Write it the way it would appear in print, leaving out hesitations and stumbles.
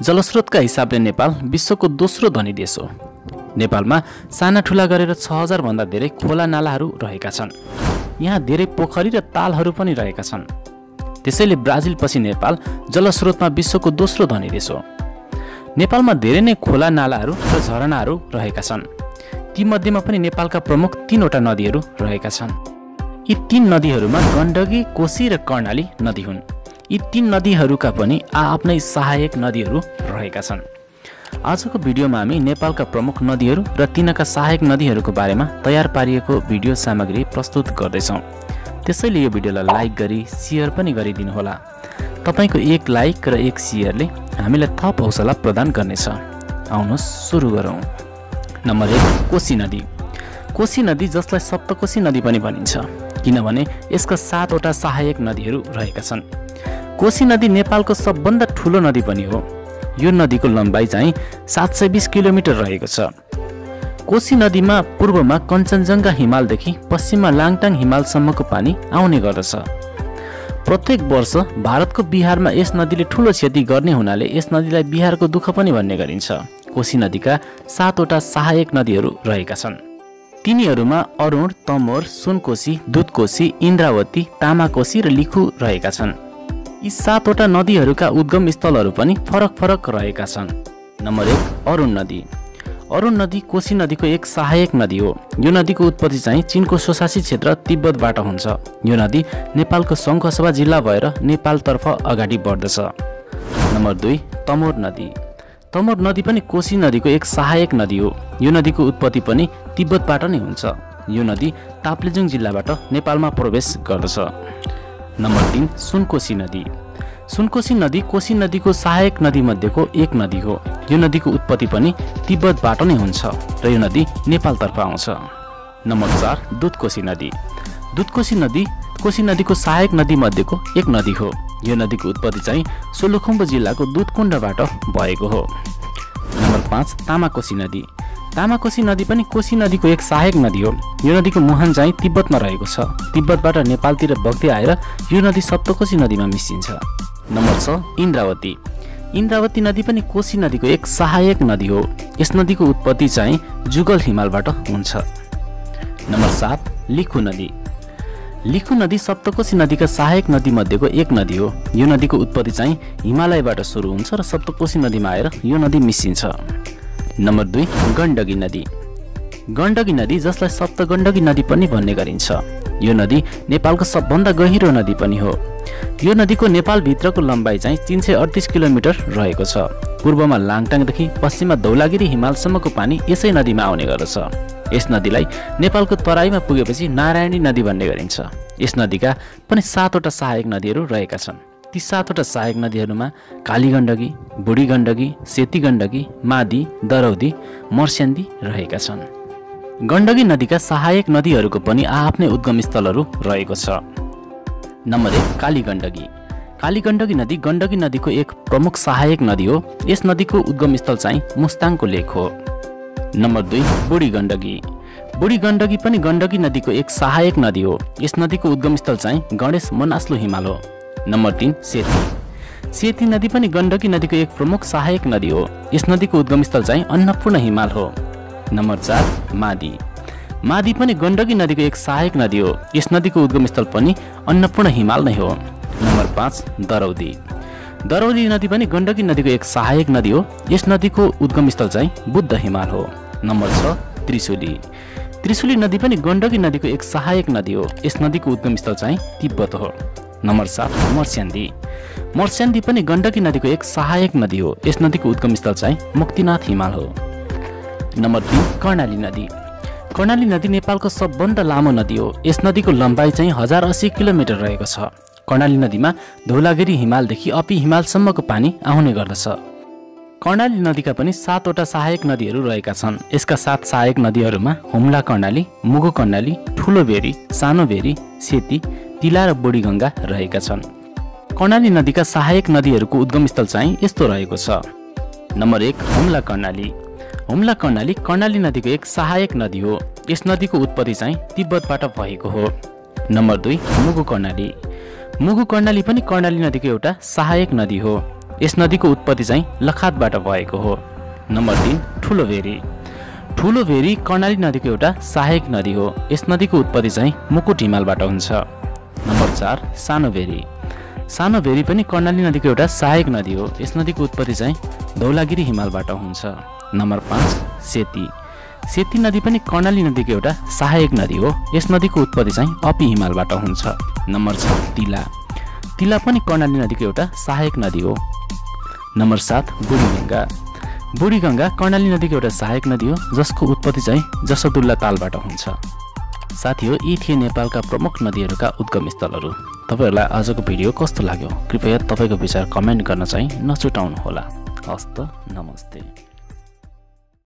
जलस्रोतका हिसाबले नेपाल विश्वको दोस्रो धनी देश हो। नेपालमा साना ठुला गरेर 6000 भन्दा धेरै खोला नालाहरू रहेका छन्। यहाँ धेरै पोखरी र तालहरू पनि रहेका छन्। त्यसैले ब्राजिलपछि नेपाल जलस्रोतमा विश्वको दोस्रो धनी देश हो। नेपालमा धेरै नै खोला नालाहरू र झरनाहरू रहेका छन्। ती मध्येमा पनि नेपालका प्रमुख 3वटा नदीहरू रहेका छन्। यी 3 नदीहरूमा गण्डकी, कोशी र कर्णाली नदी हुन्। यी 3 नदीहरूका पनि आफ्नै सहायक नदीहरू रहेका छन्। आजको भिडियोमा हामी नेपालका प्रमुख नदीहरू र तिनका सहायक नदीहरूको बारेमा तयार पारिएको भिडियो सामग्री प्रस्तुत गर्दैछौँ। त्यसैले यो भिडियोलाई लाइक गरी शेयर पनि गरिदिनु होला। तपाईको एक लाइक र एक शेयरले हामीलाई थप हौसला प्रदान गर्नेछ। आउनुहोस् सुरु गरौँ। नम्बर 1 कोशी नदी। कोशी नदी जसलाई सप्तकोशी नदी पनि भनिन्छ किनभने यसका 7वटा सहायक नदीहरू रहेका छन्। कोशी नदी नेपालको सबभन्दा ठुलो नदी पनि हो। यो नदीको लम्बाइ चाहिँ 720 किलोमिटर रहेको छ। कोशी नदीमा पूर्वमा कञ्चनजङ्घा हिमालदेखि पश्चिममा लाङटाङ हिमालसम्मको पानी आउने गर्दछ। प्रत्येक वर्ष भारतको बिहारमा यस नदीले ठुलो क्षति गर्ने हुनाले यस नदीलाई बिहारको दुःख पनि भन्ने गरिन्छ। कोशी नदीका 7वटा सहायक नदीहरू रहेका छन्। तिनीहरूमा अरुण, तमोर, सुनकोशी, दुधकोशी, इन्द्रावती, तामाकोशी र लिखु रहेका छन्। यी 7वटा नदीहरूका उद्गम स्थलहरू पनि फरक फरक रहेका छन्। नम्बर 1 अरुण नदी। अरुण नदी कोशी नदीको एक सहायक नदी हो। यो नदीको उत्पत्ति चाहिँ चीनको सोसासी क्षेत्र तिब्बतबाट हुन्छ। यो नदी नेपालको सङ्खुवासभा जिल्ला भएर नेपालतर्फ अगाडि बढ्दछ। नम्बर 2 तमोर नदी। तमोर नदी पनि कोशी नदीको एक सहायक नदी हो। यो नदीको उत्पत्ति पनि तिब्बतबाट नै हुन्छ। यो नदी ताप्लेजुङ जिल्लाबाट नेपालमा प्रवेश गर्दछ। नम्बर 3 सुनकोशी नदी। सुनकोशी नदी कोशी नदीको सहायक नदी मध्येको एक नदी हो। यो नदीको उत्पत्ति पनि तिब्बतबाट नै हुन्छ र यो नदी नेपालतर्फ आउँछ। नम्बर 4 दुधकोशी नदी। दुधकोशी नदी कोशी नदीको सहायक नदी मध्येको एक नदी हो। यो नदीको उत्पत्ति चाहिँ सोलुखुम्बु जिल्लाको दुधकुण्डबाट भएको हो। नम्बर 5 तामाकोशी नदी। तामाकोशी नदी पनि कोशी नदीको एक सहायक नदी हो। यो नदीको मुहान चाहिँ तिब्बतमा रहेको छ। तिब्बतबाट नेपालतिर बग्दै आएर यो नदी सप्तकोशी नदीमा मिसिन्छ। नम्बर 6 इन्द्रावती। इन्द्रावती नदी पनि कोशी नदीको एक सहायक नदी हो। यस नदीको उत्पत्ति चाहिँ जुगल हिमालबाट हुन्छ। नम्बर 7 लिखु नदी। लिखु नदी सप्तकोशी नदीका सहायक नदी मध्येको एक नदी हो। यो नदीको उत्पत्ति चाहिँ हिमालयबाट सुरु हुन्छ र सप्तकोशी नदीमा आएर यो नदी मिसिन्छ। नम्बर 2 गण्डकी नदी। गण्डकी नदी जसलाई सप्तगण्डकी नदी पनि भन्ने गरिन्छ। यो नदी नेपालको सबभन्दा गहिरो नदी पनि हो। यो नदीको नेपालभित्रको लम्बाइ चाहिँ 338 किलोमिटर रहेको छ। पूर्वमा लाङटाङदेखि पश्चिममा धौलागिरी हिमालसम्मको पानी यसै नदीमा आउने गर्दछ। यस नदीलाई नेपालको तराईमा पुगेपछि नारायणी नदी भन्ने गरिन्छ। यस नदीका पनि 7वटा सहायक नदीहरू रहेका छन्। ती 7वटा सहायक नदीहरूमा काली गण्डकी, बुढी गण्डकी, सेती गण्डकी, मादी, दरौदी, मर्स्याङ्दी रहेका छन्। गण्डकी नदीका सहायक नदीहरूको पनि आफ्नै उद्गम स्थलहरू रहेको छ। नम्बर 1 काली गण्डकी। काली गण्डकी नदी गण्डकी नदीको एक प्रमुख सहायक नदी हो। यस नदीको उद्गम स्थल चाहिँ मुस्ताङको लेक हो। नम्बर 2 बुढी गण्डकी। बुढी गण्डकी पनि गण्डकी नदीको एक सहायक नदी हो। यस नदीको उद्गम स्थल चाहिँ गणेश मनास्लु हिमाल हो। नम्बर 3 सेती। सेती नदी पनि गण्डकी नदीको एक प्रमुख सहायक नदी हो। यस नदीको उद्गम स्थल चाहिँ अन्नपूर्ण हिमाल हो। नम्बर 4 मादी। मादी पनि गण्डकी नदीको एक सहायक नदी हो। यस नदीको उद्गम स्थल पनि अन्नपूर्ण हिमाल नै हो। नम्बर 5 दरौदी। दरौदी नदी पनि गण्डकी नदीको एक सहायक नदी हो। यस नदीको उद्गम स्थल चाहिँ बुद्ध हिमाल हो। नम्बर 6 त्रिशुली। त्रिशुली नदी पनि गण्डकी नदीको एक सहायक नदी हो। यस नदीको उद्गम स्थल चाहिँ तिब्बत हो। नम्बर 7 मर्स्याङ्दी। मर्स्याङ्दी पनि गण्डकी नदीको एक सहायक नदी हो। यस नदीको उद्गम स्थल चाहिँ मुक्तिनाथ हिमाल हो। नम्बर 3 कर्णाली नदी। कर्णाली नदी नेपालको सबभन्दा लामो नदी हो। यस नदीको लम्बाइ चाहिँ 1080 किलोमिटर रहेको छ। कर्णाली नदीमा धौलागिरी हिमालदेखि अपी हिमालसम्मको पानी आउने गर्दछ। कर्णाली नदीका पनि 7वटा सहायक नदीहरू रहेका छन्। यसका 7 सहायक नदीहरूमा हुम्ला कर्णाली, मुगु कर्णाली, ठुलो भेरी, सानो भेरी, सेती, तिला र बुढी गङ्गा रहेका छन्। कर्णाली नदीका सहायक नदीहरूको उद्गम स्थल चाहिँ यस्तो रहेको छ। नम्बर 1 हुम्ला कर्णाली। हुम्ला कर्णाली कर्णाली नदीको एक सहायक नदी हो। यस नदीको उत्पत्ति चाहिँ तिब्बतबाट भएको हो। नम्बर 2 मुगु कर्णाली। मुगु कर्णाली पनि कर्णाली नदीको एउटा सहायक नदी हो। यस नदीको उत्पत्ति चाहिँ लखातबाट भएको हो। नम्बर 3 ठुलो भेरी। ठुलो भेरी कर्णाली नदीको एउटा सहायक नदी हो। यस नदीको उत्पत्ति चाहिँ मुकुट हिमालबाट हुन्छ। नम्बर 4 सानो भेरी। सानो भेरी पनि कर्णाली नदीको एउटा सहायक नदी हो। यस नदीको उत्पत्ति चाहिँ धौलागिरी हिमालबाट हुन्छ। नम्बर 5 सेती। सेती नदी पनि कर्णाली नदीको एउटा सहायक नदी हो। यस नदीको उत्पत्ति चाहिँ अपी हिमालबाट हुन्छ। नम्बर 6 तिला। तिला पनि कर्णाली नदीको एउटा सहायक नदी हो। नम्बर 7 बुढीगङ्गा। बुढीगङ्गा कर्णाली नदीको एउटा सहायक नदी हो जसको उत्पत्ति चाहिँ जसोदुल्ला तालबाट हुन्छ। साथीहो, यी थिए नेपालका प्रमुख नदीहरूका उद्गम स्थलहरू। तपाईहरुलाई आजको भिडियो कस्तो लाग्यो? कृपया तपाईको विचार कमेन्ट गर्न चाहिँ नछुटाउनुहोला। हस्त नमस्ते।